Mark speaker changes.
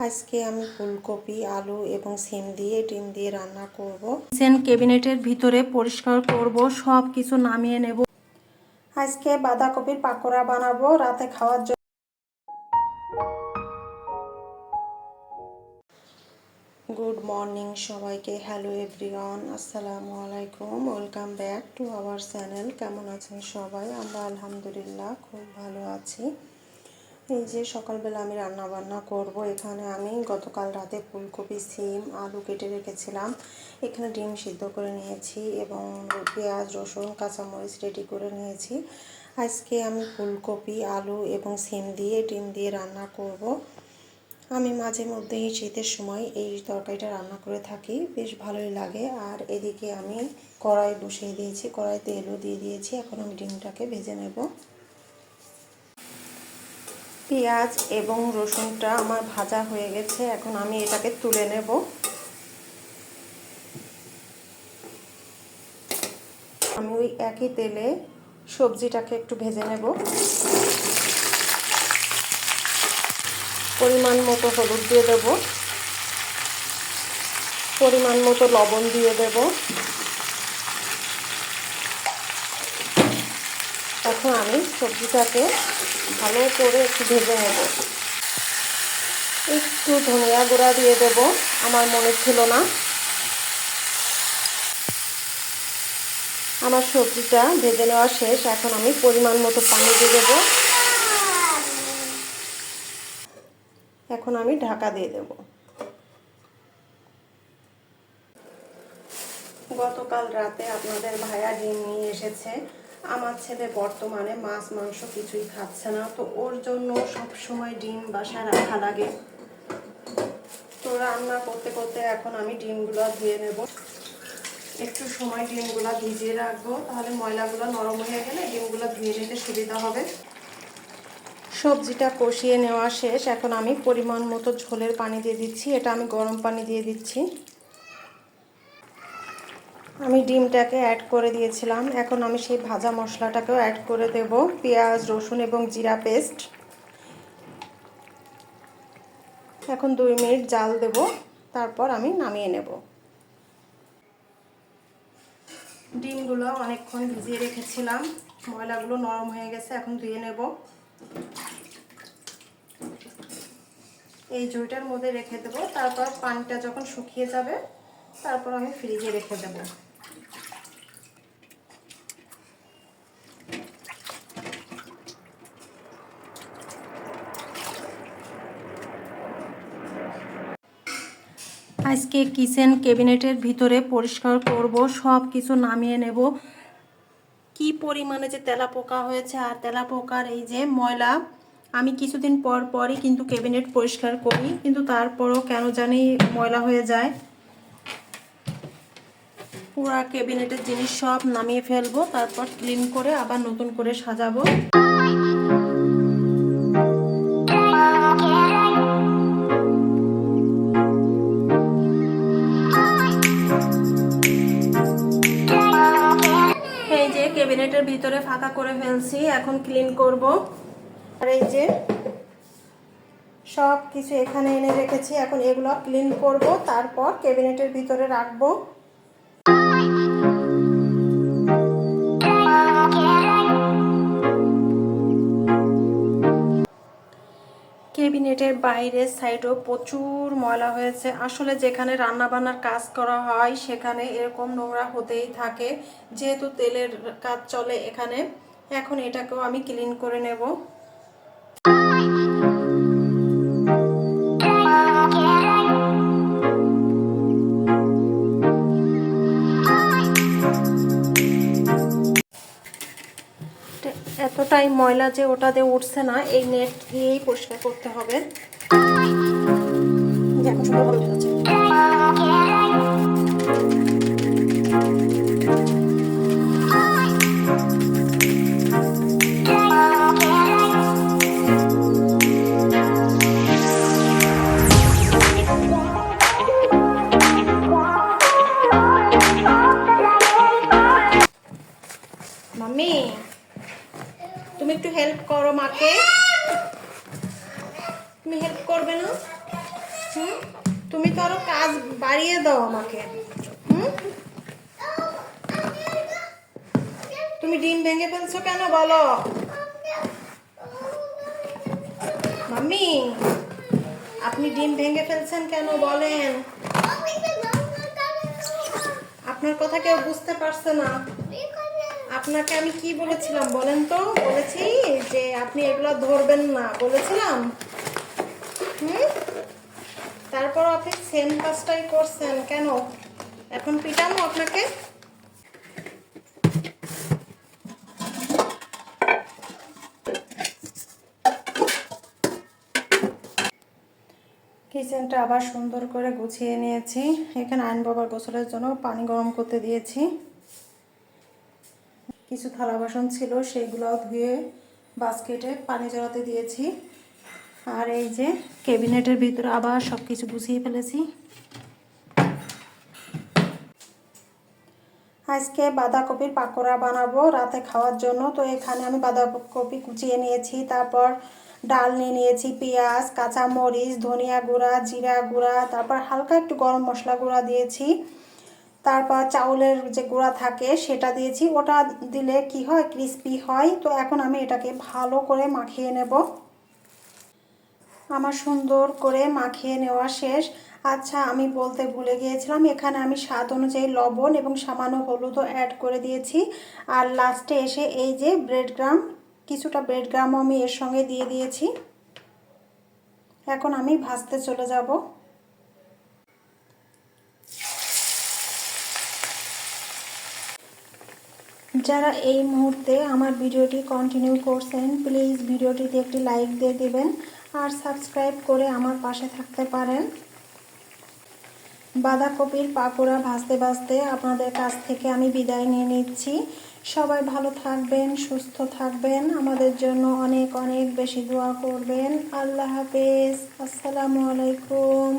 Speaker 1: আজকে আমি ফুলকপি আলু এবং সিম দিয়ে ডিম দিয়ে রান্না করব।
Speaker 2: কিচেন ক্যাবিনেটের ভিতরে পরিষ্কার করব, সব কিছু নামিয়ে নেব।
Speaker 1: আজকে বাঁধাকপির পাকোড়া বানাবো রাতে খাওয়ার জন্য। গুড মর্নিং সবাইকে। হ্যালো এভরিওয়ান, আসসালামু আলাইকুম। Welcome back to our channel. কেমন আছেন সবাই? আমরা আলহামদুলিল্লাহ খুব ভালো আছি। এই যে সকালবেলা আমি রান্না বান্না করব। এখানে আমি গতকাল রাতে ফুলকপি সিম আলু কেটে রেখেছিলাম। এখানে ডিম সিদ্ধ করে নিয়েছি এবং পেঁয়াজ রসুন কাঁচামরিচ রেডি করে নিয়েছি। আজকে আমি ফুলকপি আলু এবং সিম দিয়ে ডিম দিয়ে রান্না করব। আমি মাঝে মধ্যেই শীতের সময় এই তরকারিটা রান্না করে থাকি, বেশ ভালোই লাগে। আর এদিকে আমি কড়াই বসিয়ে দিয়েছি, কড়াই তেলও দিয়ে দিয়েছি। এখন আমি ডিমটাকে ভেজে নেব। পেঁয়াজ এবং রসুনটা আমার ভাজা হয়ে গেছে, এখন আমি এটাকে তুলে নেব। আমি ওই একই তেলে সবজিটাকে একটু ভেজে নেব। পরিমাণ মতো হলুদ দিয়ে দেব, পরিমাণ মতো লবণ দিয়ে দেব। এখন আমি সবজিটাকে ভালো করে একটু ভেজে নেব। একটু ধনিয়া গুঁড়া দিয়ে দেব, আমার মনে ছিল না। আমার সবজিটা ভেজে নেওয়া শেষ, এখন আমি পরিমাণ মতো পানি দিয়ে দেব। এখন আমি ঢাকা দিয়ে দেব। গতকাল রাতে আপনাদের ভাইয়া ডিম নিয়ে এসেছে। আমার ছেলে বর্তমানে মাছ মাংস কিছুই খাচ্ছে না, তো ওর জন্য সব সময় ডিম বাসায় রাখা লাগে। তো রান্না করতে করতে এখন আমি ডিমগুলো ধুয়ে নেব। একটু সময় ডিমগুলো ভিজিয়ে রাখবো, তাহলে ময়লাগুলো নরম হয়ে গেলে ডিমগুলো ধুয়ে নিতে সুবিধা হবে। সবজিটা কষিয়ে নেওয়া শেষ, এখন আমি পরিমাণ মতো ঝোলের পানি দিয়ে দিচ্ছি। এটা আমি গরম পানি দিয়ে দিচ্ছি। আমি ডিমটাকে অ্যাড করে দিয়েছিলাম, এখন আমি সেই ভাজা মশলাটাকেও অ্যাড করে দেব। পেঁয়াজ রসুন এবং জিরা পেস্ট। এখন 2 মিনিট জাল দেব, তারপর আমি নামিয়ে নেব। ডিমগুলো অনেকক্ষণ ভিজিয়ে রেখেছিলাম, ময়লাগুলো নরম হয়ে গেছে, এখন ধুয়ে নেব। এই ঝুড়িটার মধ্যে রেখে দেব, তারপর পানিটা যখন শুকিয়ে যাবে তারপর আমি ফ্রিজে রেখে দেব।
Speaker 2: আজকে কিচেন ক্যাবিনেটের ভিতরে পরিষ্কার করব, সব কিছু নামিয়ে নেব। কি পরিমাণে যে তেলাপোকা হয়েছে, আর তেলাপোকার এই যে ময়লা, আমি কিছুদিন পর পরই কিন্তু ক্যাবিনেট পরিষ্কার করি, কিন্তু তারপরও কেন জানি ময়লা হয়ে যায়। পুরো ক্যাবিনেটের জিনিস সব নামিয়ে ফেলবো, তারপর ক্লিন করে আবার নতুন করে সাজাবো। এই যে ক্যাবিনেটের ভিতরে ফাঁকা করে ফেলছি, এখন ক্লিন করব। আর এই যে সব কিছু এখানে এনে রেখেছি, এখন এগুলো ক্লিন করব, তারপর ক্যাবিনেটের ভিতরে রাখবো। ক্যাবিনেটের বাইরের সাইডেও প্রচুর ময়লা হয়েছে। আসলে যেখানে রান্না বান্নার কাজ করা হয় সেখানে এরকম নোংরা হতেই থাকে, যেহেতু তেলের কাজ চলে এখানে। এখন এটাকেও আমি ক্লিন করে নেব। এতটাই ময়লা যে ওটাতে উঠছে না, এই নেট দিয়েই পরিষ্কার করতে হবে। এখন সুন্দর ভালো হচ্ছে। মাম্মি, তুমি একটু হেল্প করো মাকে। তুমি তুমি তো আরো কাজ বাড়িয়ে দাও আমাকে। হুম, তুমি ডিম ভেঙে ফেলছো কেন বলো মাম্মি? আপনি ডিম ভেঙে ফেলছেন কেন বলেন? আপনার কথা কেউ বুঝতে পারছে না। আপনাকে আমি কি বলেছিলাম বলেন তো? বলেছি যে আপনি এগুলো ধরবেন না, বলেছিলাম। হুম, তারপর আপনি সেম কাজটাই করছেন কেন? এখন পিটানো আপনাকে? কিচেনটা আবার সুন্দর করে গুছিয়ে নিয়েছি। এখানে আইন বাবার গোসলের জন্য পানি গরম করতে দিয়েছি। কিছু থালা বাসন ছিল সেইগুলোও ধুয়ে বাস্কেটে পানি জড়াতে দিয়েছি। আর এই যে ক্যাবিনেটের ভিতরে আবার সব কিছু গুছিয়ে ফেলেছি। আজকে বাঁধাকপির পাকোড়া বানাবো রাতে খাওয়ার জন্য। তো এখানে আমি বাঁধাকপি কুচিয়ে নিয়েছি, তারপর ডাল নিয়ে নিয়েছি, পেঁয়াজ, কাঁচামরিচ, ধনিয়া গুঁড়া, জিরা গুঁড়া, তারপর হালকা একটু গরম মশলা গুঁড়া দিয়েছি, তারপর চাউলের যে গুঁড়া থাকে সেটা দিয়েছি। ওটা দিলে কি হয়, ক্রিস্পি হয়। তো এখন আমি এটাকে ভালো করে মাখিয়ে নেব। আমার সুন্দর করে মাখিয়ে নেওয়া শেষ। আচ্ছা, আমি বলতে ভুলে গিয়েছিলাম, এখানে আমি স্বাদ অনুযায়ী লবণ এবং সামান্য হলুদও অ্যাড করে দিয়েছি। আর লাস্টে এসে এই যে কিছুটা ব্রেড গ্রামও আমি এর সঙ্গে দিয়ে দিয়েছি। এখন আমি ভাজতে চলে যাব। যারা এই মুহূর্তে আমার ভিডিওটি কন্টিনিউ করছেন, প্লিজ ভিডিওটিতে একটি লাইক দিয়ে দিবেন আর সাবস্ক্রাইব করে আমার পাশে থাকতে পারেন। বাঁধাকপির পাকোড়া ভাজতে ভাজতে আপনাদের কাছ থেকে আমি বিদায় নিয়ে নিচ্ছি। সবাই ভালো থাকবেন, সুস্থ থাকবেন, আমাদের জন্য অনেক অনেক বেশি দোয়া করবেন। আল্লাহ হাফেজ, আসসালামু আলাইকুম।